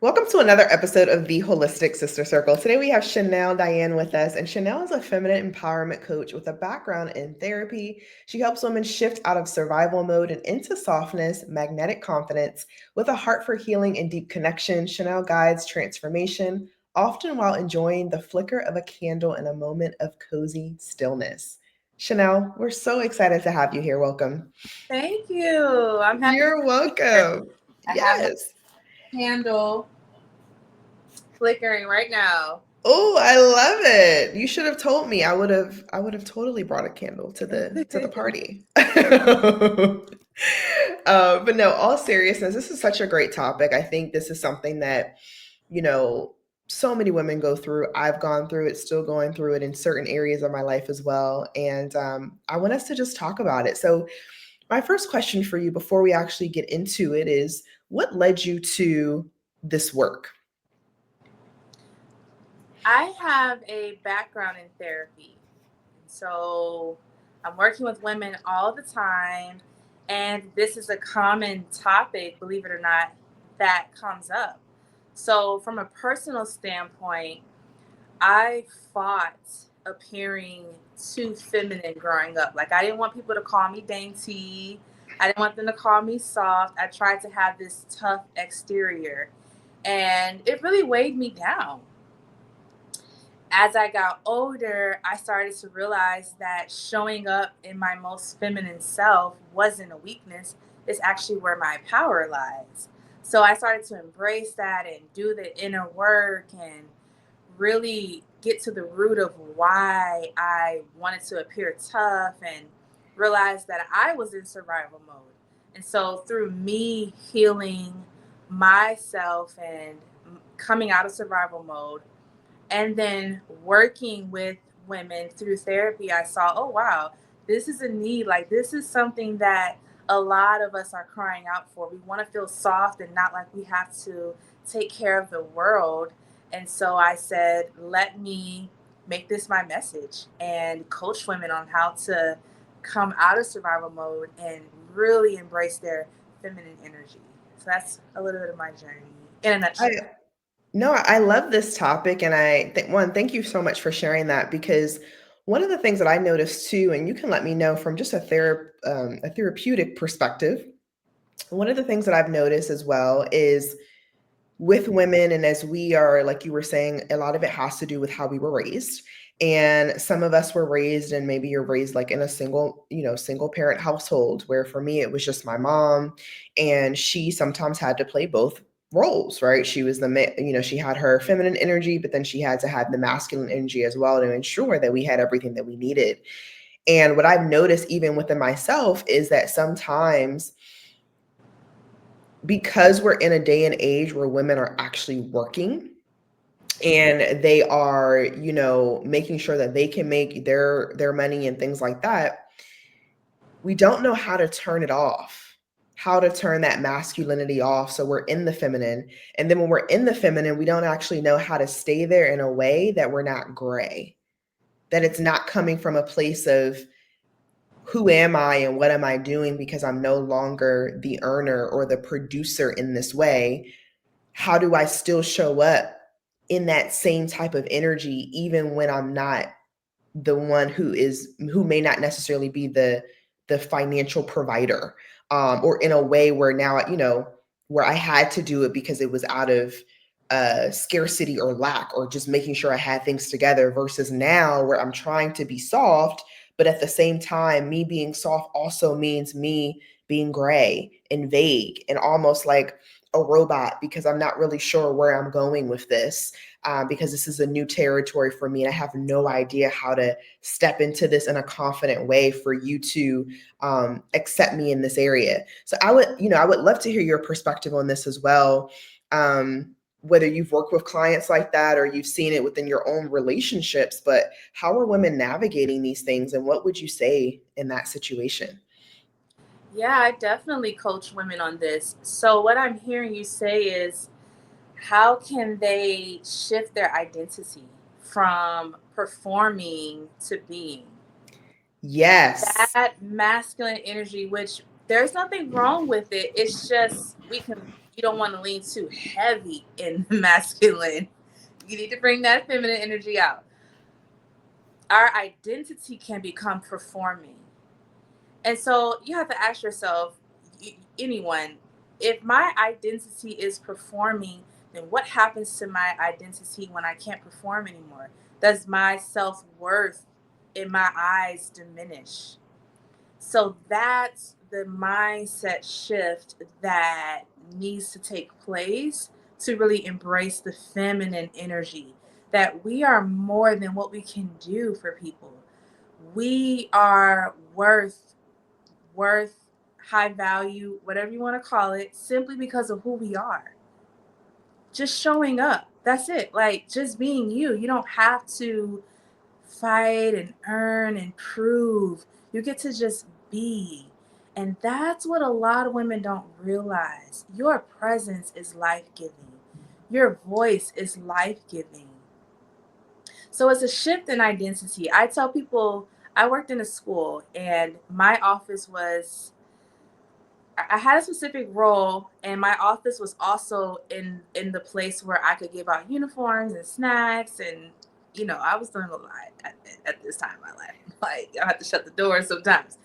Welcome to another episode of the Holistic Sister Circle. Today we have Chanel Diane with us, and Chanel is a feminine empowerment coach with a background in therapy. She helps women shift out of survival mode and into softness, magnetic confidence. With a heart for healing and deep connection, Chanel guides transformation, often while enjoying the flicker of a candle in a moment of cozy stillness. Chanel, we're so excited to have you here. Welcome. Thank you. I'm happy to You're be here. welcome. I have my Yes. candle flickering right now. Oh, I love it. You should have told me. I would have totally brought a candle to the party. But no, all seriousness, this is such a great topic. I think this is something that, you know, so many women go through. I've gone through it, still going through it in certain areas of my life as well. And I want us to just talk about it. So, my first question for you before we actually get into it is what led you to this work? I have a background in therapy. So I'm working with women all the time. And this is a common topic, believe it or not, that comes up. So, from a personal standpoint, I fought appearing too feminine growing up. Like, I didn't want people to call me dainty. I didn't want them to call me soft. I tried to have this tough exterior, and it really weighed me down. As I got older, I started to realize that showing up in my most feminine self wasn't a weakness, it's actually where my power lies. So I started to embrace that and do the inner work and really get to the root of why I wanted to appear tough and realize that I was in survival mode. And so through me healing myself and coming out of survival mode and then working with women through therapy, I saw, oh wow, this is a need. Like, this is something that a lot of us are crying out for. We want to feel soft and not like we have to take care of the world. And so I said, let me make this my message and coach women on how to come out of survival mode and really embrace their feminine energy. So that's a little bit of my journey in a I nutshell. No, I love this topic, and thank you so much for sharing that because one of the things that I noticed too, and you can let me know from just a therapeutic perspective. One of the things that I've noticed as well is with women, and as we are, like you were saying, a lot of it has to do with how we were raised. And some of us were raised, and maybe you're raised like in a single parent household, where for me, it was just my mom, and she sometimes had to play both roles, right? She was she had her feminine energy, but then she had to have the masculine energy as well to ensure that we had everything that we needed. And what I've noticed, even within myself, is that sometimes because we're in a day and age where women are actually working and they are making sure that they can make their money and things like that, we don't know how to turn it off, how to turn that masculinity off, so we're in the feminine. And then when we're in the feminine, we don't actually know how to stay there in a way that we're not gray, that it's not coming from a place of who am I and what am I doing, because I'm no longer the earner or the producer in this way. How do I still show up in that same type of energy even when I'm not the one who may not necessarily be the financial provider, or in a way where now where I had to do it because it was out of scarcity or lack, or just making sure I had things together, versus now where I'm trying to be soft, but at the same time, me being soft also means me being gray and vague and almost like a robot, because I'm not really sure where I'm going with this, because this is a new territory for me and I have no idea how to step into this in a confident way for you to accept me in this area. So I would love to hear your perspective on this as well. Whether you've worked with clients like that or you've seen it within your own relationships, but how are women navigating these things, and what would you say in that situation? Yeah, I definitely coach women on this. So, what I'm hearing you say is, how can they shift their identity from performing to being? Yes. That masculine energy, which there's nothing wrong with it. It's just we can You don't want to lean too heavy in the masculine. You need to bring that feminine energy out. Our identity can become performing. And so you have to ask yourself, anyone, if my identity is performing, then what happens to my identity when I can't perform anymore? Does my self worth in my eyes diminish? So that's the mindset shift that needs to take place to really embrace the feminine energy, that we are more than what we can do for people. We are worth high value, whatever you want to call it, simply because of who we are. Just showing up. That's it. Like just being you. You don't have to fight and earn and prove. You get to just be. And that's what a lot of women don't realize. Your presence is life giving, your voice is life giving. So it's a shift in identity. I tell people I worked in a school and my office was, I had a specific role, and my office was also in the place where I could give out uniforms and snacks, and I was doing a lot at this time in my life. Like I had to shut the door sometimes,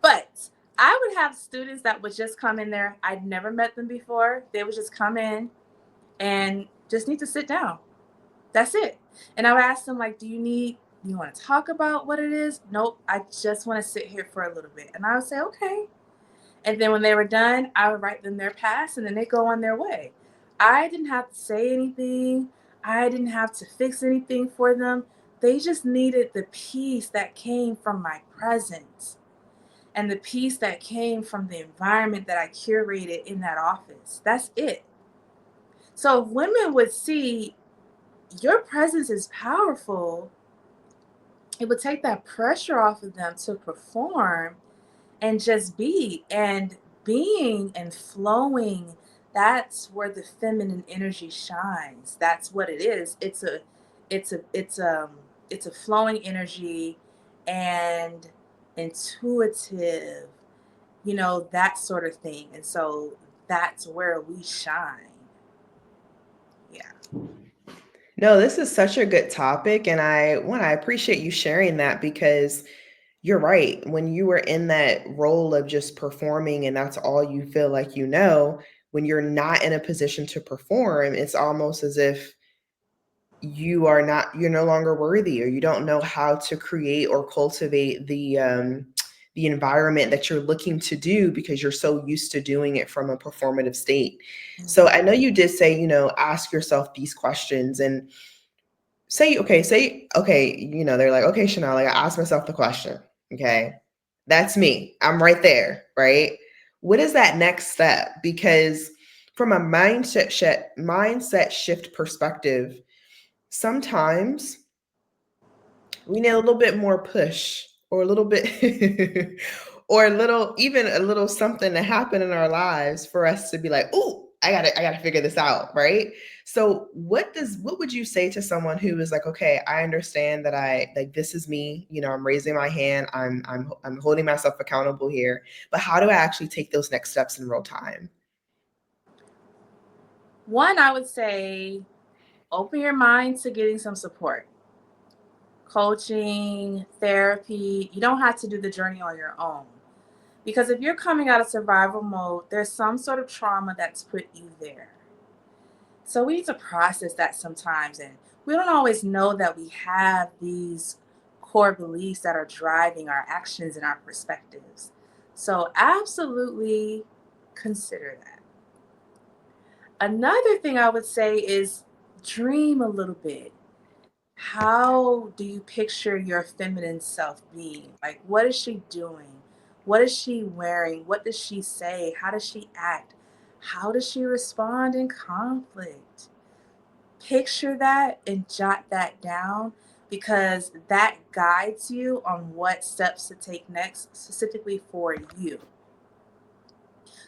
but I would have students that would just come in there. I'd never met them before. They would just come in and just need to sit down. That's it. And I would ask them like, you want to talk about what it is? Nope, I just want to sit here for a little bit. And I would say, okay. And then when they were done, I would write them their pass and then they go on their way. I didn't have to say anything. I didn't have to fix anything for them. They just needed the peace that came from my presence and the peace that came from the environment that I curated in that office. That's it. So if women would see your presence is powerful, it would take that pressure off of them to perform and just be. And being and flowing, that's where the feminine energy shines. That's what it is. It's a flowing energy and intuitive, that sort of thing. And so that's where we shine. Yeah. No, this is such a good topic, and I appreciate you sharing that because you're right. When you were in that role of just performing and that's all you feel like when you're not in a position to perform, it's almost as if you're no longer worthy, or you don't know how to create or cultivate the environment that you're looking to do because you're so used to doing it from a performative state. So I know you did say, ask yourself these questions and say, they're like, okay, Chanel, like I asked myself the question. Okay. That's me. I'm right there. Right. What is that next step? Because from a mindset shift perspective, sometimes we need a little bit more push, or a little bit or even a little something to happen in our lives for us to be like, oh, I gotta figure this out, right? So what would you say to someone who is like, okay, I understand that I like this is me, I'm raising my hand, I'm holding myself accountable here, but how do I actually take those next steps in real time? One, I would say open your mind to getting some support, coaching, therapy. You don't have to do the journey on your own. Because if you're coming out of survival mode, there's some sort of trauma that's put you there. So we need to process that sometimes. And we don't always know that we have these core beliefs that are driving our actions and our perspectives. So absolutely consider that. Another thing I would say is dream a little bit. How do you picture your feminine self being? Like, what is she doing? What is she wearing? What does she say? How does she act? How does she respond in conflict? Picture that and jot that down, because that guides you on what steps to take next, specifically for you.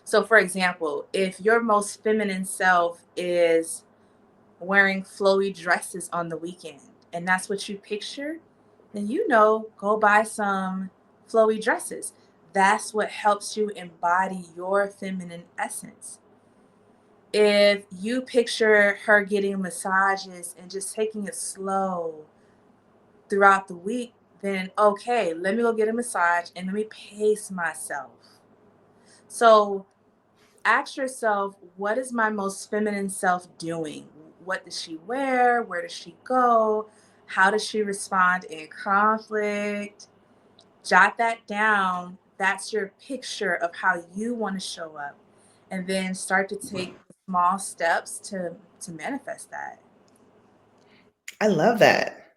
So, for example, if your most feminine self is wearing flowy dresses on the weekend and that's what you picture, then go buy some flowy dresses. That's what helps you embody your feminine essence. If you picture her getting massages and just taking it slow throughout the week, then okay, let me go get a massage and let me pace myself. So ask yourself, what is my most feminine self doing? What does she wear? Where does she go? How does she respond in conflict? Jot that down. That's your picture of how you want to show up. And then start to take small steps to manifest that. I love that.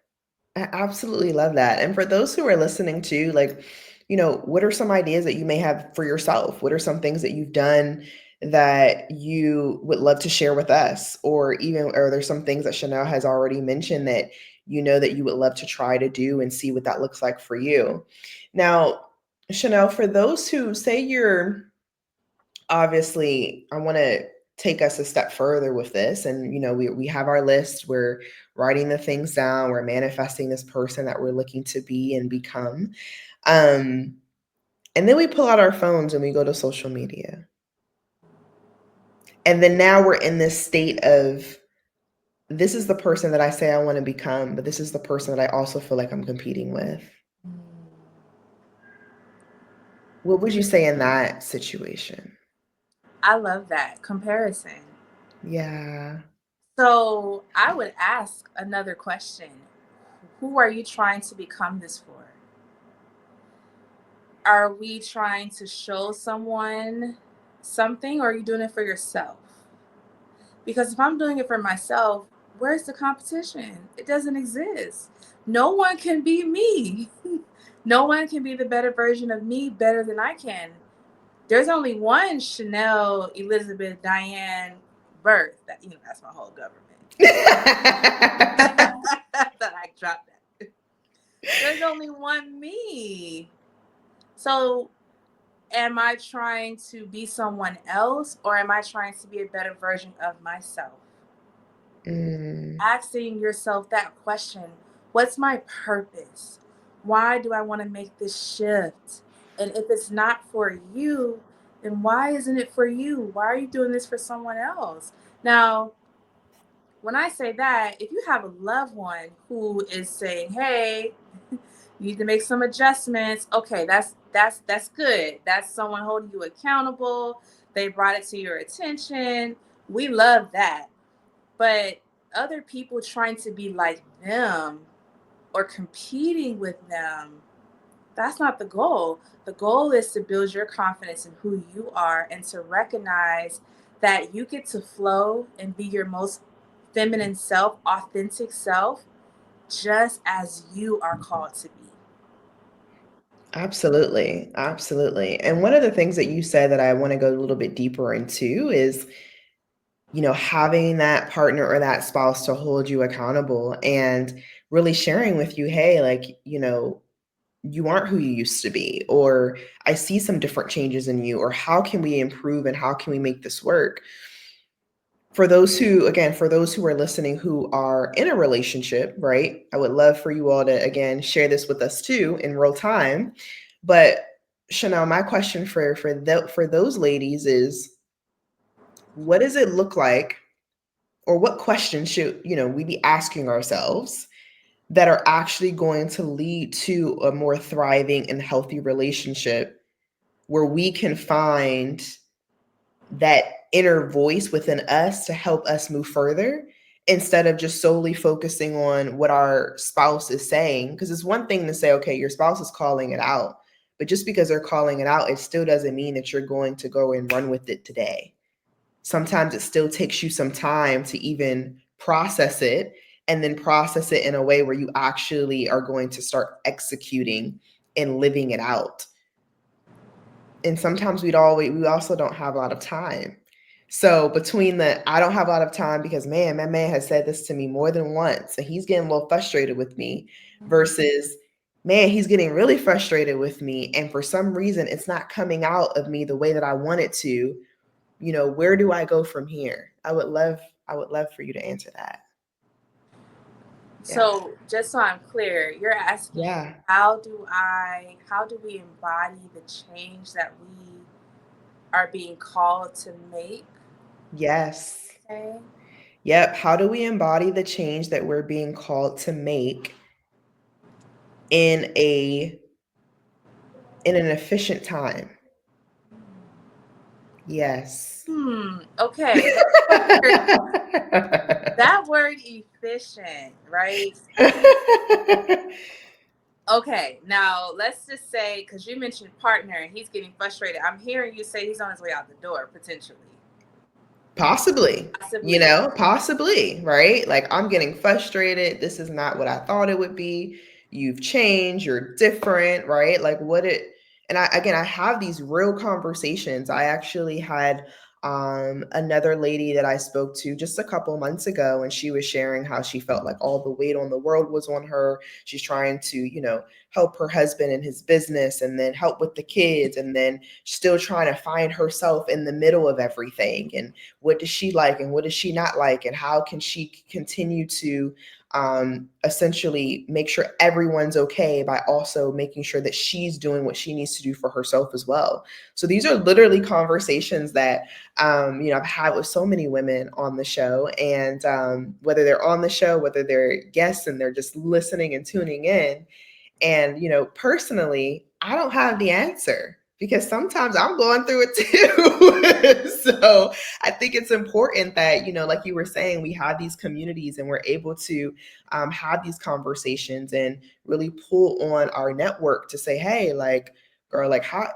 I absolutely love that. And for those who are listening to, like, what are some ideas that you may have for yourself? What are some things that you've done that you would love to share with us? Or even, are there some things that Chanel has already mentioned that that you would love to try to do and see what that looks like for you? Now, Chanel, for those who say you're obviously, I want to take us a step further with this. And, we have our list, we're writing the things down, we're manifesting this person that we're looking to be and become. Um, and then we pull out our phones and we go to social media. And then now we're in this state of, this is the person that I say I want to become, but this is the person that I also feel like I'm competing with. What would you say in that situation? I love that comparison. Yeah. So I would ask another question. Who are you trying to become this for? Are we trying to show someone something, or are you doing it for yourself? Because if I'm doing it for myself, where's the competition? It doesn't exist. No one can be me. No one can be the better version of me better than I can. There's only one Chanel Elizabeth Diane birth. That's my whole government. That I dropped that. There's only one me. So am I trying to be someone else, or am I trying to be a better version of myself? Mm, Asking yourself that question, what's my purpose? Why do I want to make this shift? And if it's not for you, then why isn't it for you? Why are you doing this for someone else? Now, when I say that, if you have a loved one who is saying, "Hey, you need to make some adjustments," okay, that's good. That's someone holding you accountable. They brought it to your attention. We love that. But other people trying to be like them or competing with them, that's not the goal. The goal is to build your confidence in who you are and to recognize that you get to flow and be your most feminine self, authentic self, just as you are called to be. absolutely. Absolutely. And one of the things that you said that I want to go a little bit deeper into is, having that partner or that spouse to hold you accountable and really sharing with you, hey, like, you aren't who you used to be, or I see some different changes in you, or how can we improve and how can we make this work? For those who, again, for those who are listening who are in a relationship, right? I would love for you all to, again, share this with us too in real time. But Chanel, my question for those ladies is, what does it look like, or what questions should we be asking ourselves that are actually going to lead to a more thriving and healthy relationship, where we can find that inner voice within us to help us move further, instead of just solely focusing on what our spouse is saying? Because it's one thing to say, okay, your spouse is calling it out, but just because they're calling it out, it still doesn't mean that you're going to go and run with it today. Sometimes it still takes you some time to even process it, and then process it in a way where you actually are going to start executing and living it out. And sometimes we also don't have a lot of time. So between the, I don't have a lot of time because, man, my man has said this to me more than once and he's getting a little frustrated with me, versus, man, he's getting really frustrated with me and for some reason it's not coming out of me the way that I want it to, where do I go from here? I would love for you to answer that. Yeah. So, just so I'm clear, you're asking, Yeah. how do we embody the change that we are being called to make? Yes. Okay. Yep. How do we embody the change that we're being called to make in a in an efficient time? Yes. Okay. That word efficient, right? Okay, now let's just say, because you mentioned partner and he's getting frustrated. I'm hearing you say he's on his way out the door, potentially. Possibly, Possibly. possibly, right? Like, I'm getting frustrated. This is not what I thought it would be. You've changed. You're different, right? Like, and I have these real conversations. I actually had another lady that I spoke to just a couple months ago, and she was sharing how she felt like all the weight on the world was on her. She's trying to, help her husband in his business and then help with the kids, and then still trying to find herself in the middle of everything. And what does she like and what does she not like, and how can she continue to essentially make sure everyone's okay by also making sure that she's doing what she needs to do for herself as well. So these are literally conversations that I've had with so many women on the show, and whether they're on the show, whether they're guests and they're just listening and tuning in. And, personally, I don't have the answer because sometimes I'm going through it too. So I think it's important that, like you were saying, we have these communities and we're able to have these conversations and really pull on our network to say, hey, like, girl, like, how,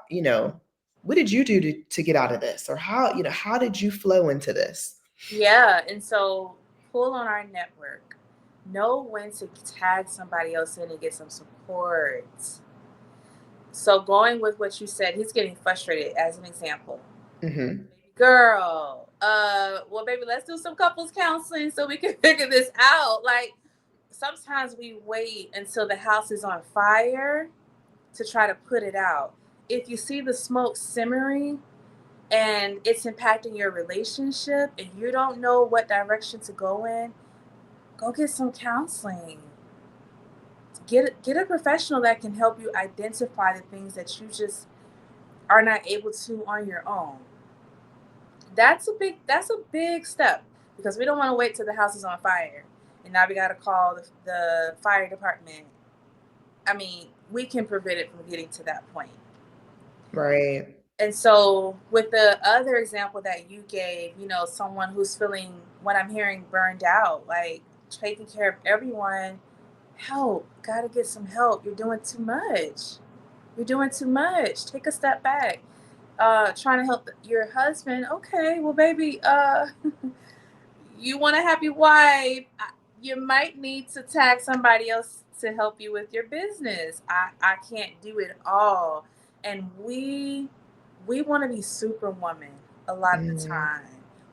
what did you do to get out of this? Or how did you flow into this? Yeah, and so pull on our network. Know when to tag somebody else in and get some support. So going with what you said, he's getting frustrated as an example. Mm-hmm. Girl, well, baby, let's do some couples counseling so we can figure this out. Like, sometimes we wait until the house is on fire to try to put it out. If you see the smoke simmering and it's impacting your relationship and you don't know what direction to go in, go get some counseling. Get a professional that can help you identify the things that you just are not able to on your own. That's a big step, because we don't want to wait till the house is on fire and now we got to call the fire department. I mean, we can prevent it from getting to that point. Right. And so with the other example that you gave, someone who's feeling, what I'm hearing, burned out, like taking care of everyone, help, gotta get some help. You're doing too much. You're doing too much. Take a step back. Trying to help your husband. Okay, well, baby, you want a happy wife. You might need to tag somebody else to help you with your business. I can't do it all. And we want to be superwoman a lot of the Mm, time.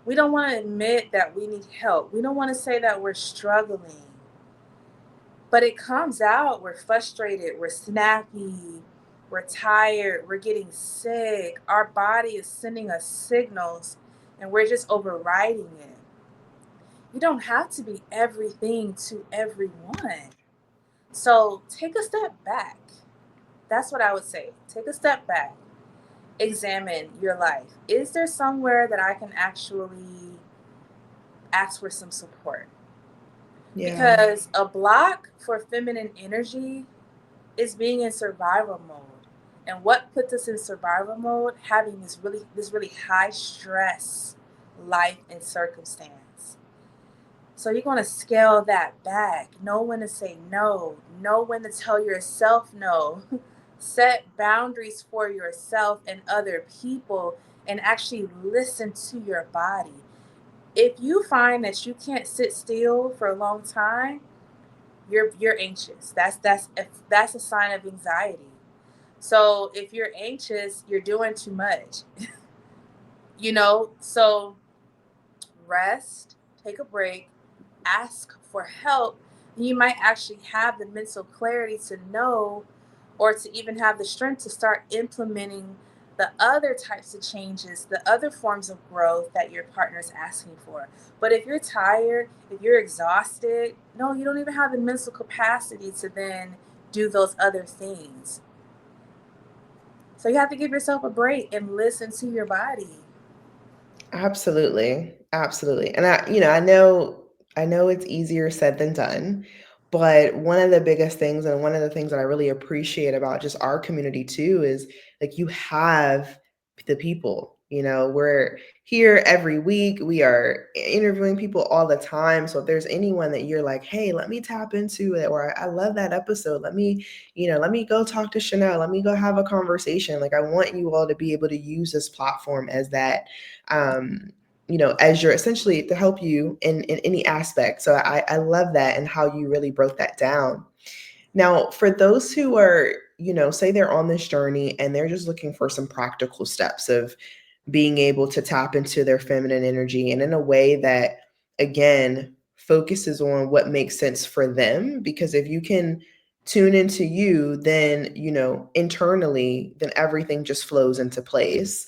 We don't want to admit that we need help. We don't want to say that we're struggling. But it comes out. We're frustrated, we're snappy, we're tired, we're getting sick. Our body is sending us signals and we're just overriding it. You don't have to be everything to everyone. So take a step back. That's what I would say. Take a step back. Examine your life. Is there somewhere that I can actually ask for some support? yeah. Because a block for feminine energy is being in survival mode. And what puts us in survival mode? Having this really high stress life and circumstance. So you're going to scale that back. Know when to say no. Know when to tell yourself no. Set boundaries for yourself and other people, and actually listen to your body. If you find that you can't sit still for a long time, you're anxious. That's a sign of anxiety. So if you're anxious, you're doing too much. So rest, take a break, ask for help. You might actually have the mental clarity to know, or to even have the strength to start implementing the other types of changes, the other forms of growth that your partner is asking for. But if you're tired, if you're exhausted, no, you don't even have the mental capacity to then do those other things. So you have to give yourself a break and listen to your body. Absolutely. Absolutely. And I know it's easier said than done, but one of the biggest things and one of the things that I really appreciate about just our community too is like you have the people, we're here every week. We are interviewing people all the time. So if there's anyone that you're like, "Hey, let me tap into it," or "I love that episode. Let me go talk to Chanel. Let me go have a conversation." Like I want you all to be able to use this platform as that um, as you're essentially to help you in any aspect. So I love that and how you really broke that down. Now, for those who are, say they're on this journey and they're just looking for some practical steps of being able to tap into their feminine energy and in a way that, again, focuses on what makes sense for them. Because if you can tune into you, then, internally, then everything just flows into place.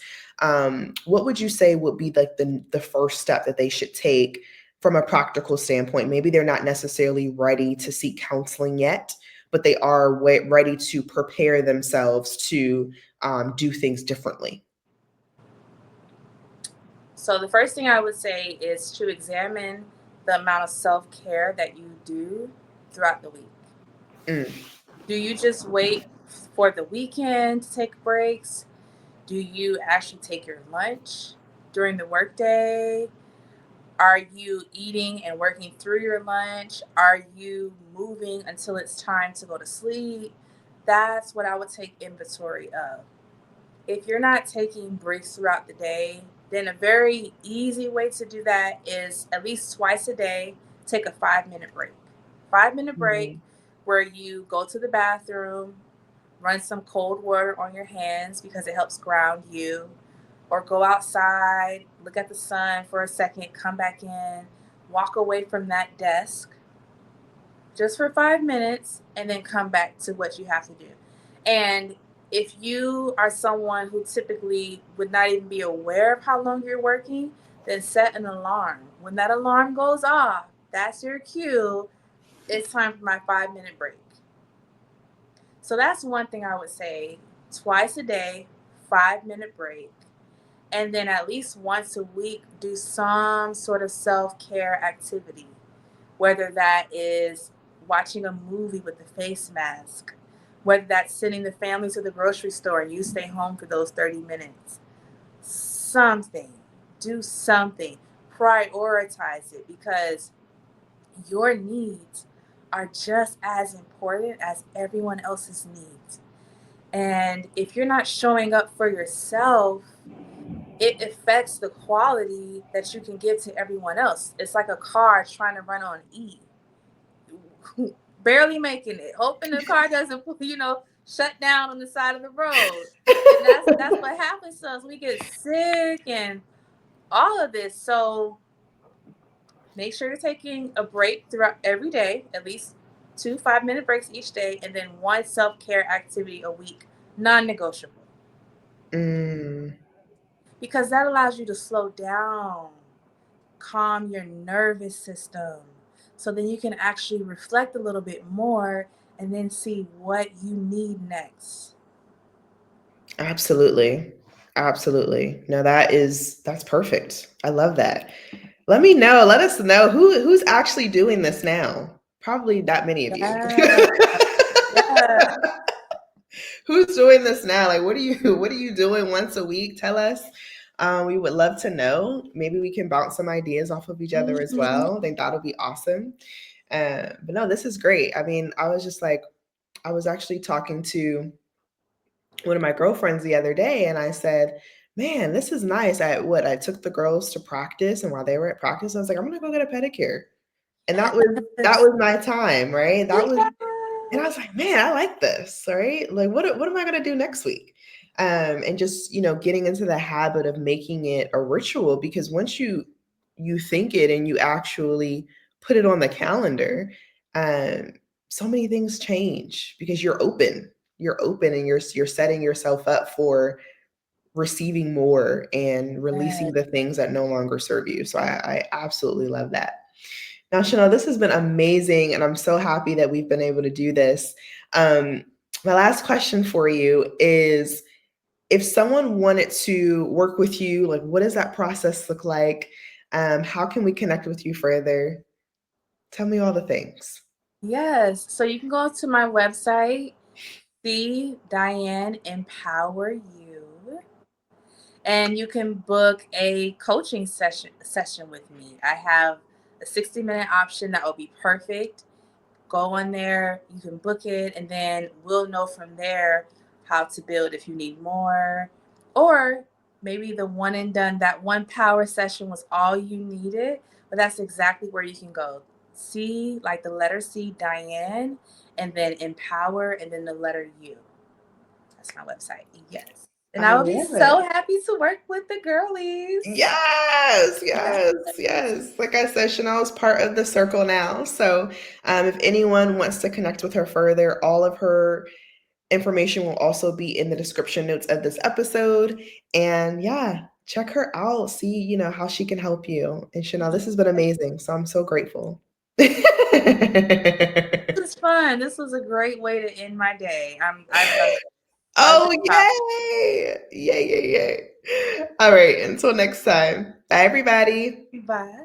What would you say would be like the first step that they should take from a practical standpoint? Maybe they're not necessarily ready to seek counseling yet, but they are ready to prepare themselves to do things differently. So the first thing I would say is to examine the amount of self-care that you do throughout the week. Mm, Do you just wait for the weekend to take breaks? Do you actually take your lunch during the workday? Are you eating and working through your lunch? Are you moving until it's time to go to sleep? That's what I would take inventory of. If you're not taking breaks throughout the day, then a very easy way to do that is at least twice a day, take a 5 minute break. 5 minute break mm, where you go to the bathroom, run some cold water on your hands because it helps ground you, or go outside, look at the sun for a second, come back in, walk away from that desk just for 5 minutes, and then come back to what you have to do. And if you are someone who typically would not even be aware of how long you're working, then set an alarm. When that alarm goes off, that's your cue. It's time for my 5 minute break. So that's one thing I would say, twice a day, 5 minute break. And then at least once a week, do some sort of self care activity, whether that is watching a movie with a face mask, whether that's sending the family to the grocery store and you stay home for those 30 minutes. Something, do something, prioritize it because your needs are just as important as everyone else's needs. And if you're not showing up for yourself, it affects the quality that you can give to everyone else. It's like a car trying to run on E, barely making it, hoping the car doesn't, shut down on the side of the road. And that's what happens to us. We get sick and all of this. So make sure you're taking a break throughout every day, at least 2 5 minute breaks each day, and then one self care activity a week, non negotiable, mm. because that allows you to slow down, calm your nervous system. So then you can actually reflect a little bit more and then see what you need next. Absolutely. Absolutely. No, that's perfect. I love that. Let us know who's actually doing this now. Probably not many of you. Yeah. Yeah. Who's doing this now? Like what are you doing once a week? Tell us. We would love to know. Maybe we can bounce some ideas off of each other as Mhm. well. I think that'll be awesome. But no, this is great. I mean, I was just like, I was actually talking to one of my girlfriends the other day and I said, "Man, this is nice." I took the girls to practice and while they were at practice, I was like, "I'm gonna go get a pedicure." And that Yes. was my time, right? That was and I Yes. was like, "Man, I like this." Right? Like what am I gonna do next week? And just, getting into the habit of making it a ritual because once you think it and you actually put it on the calendar, um, so many things change because you're open and you're setting yourself up for receiving more and releasing Yes. the things that no longer serve you. So I absolutely love that. Now, Chanel, this has been amazing, and I'm so happy that we've been able to do this. My last question for you is if someone wanted to work with you, like what does that process look like? How can we connect with you further? Tell me all the things. Yes. So you can go to my website, See Diane Empower You, and you can book a coaching session with me. I have a 60-minute option that will be perfect. Go on there, you can book it, and then we'll know from there how to build if you need more. Or maybe the one and done, that one power session was all you needed, but that's exactly where you can go. C, like the letter C, Diane, and then empower, and then the letter U. That's my website. Yes. And I I will be love it. so happy to work with the girlies. Yes, Yes. yes, yes. Like I said, Chanel is part of the circle now. So, if anyone wants to connect with her further, all of her information will also be in the description notes of this episode. And yeah, check her out. See, how she can help you. And Chanel, this has been amazing. So I'm so grateful. This was fun. This was a great way to end my day. I love it. Love Oh, this topic. yay! Yay, yay, yay. All right, until next time. Bye, everybody. Bye.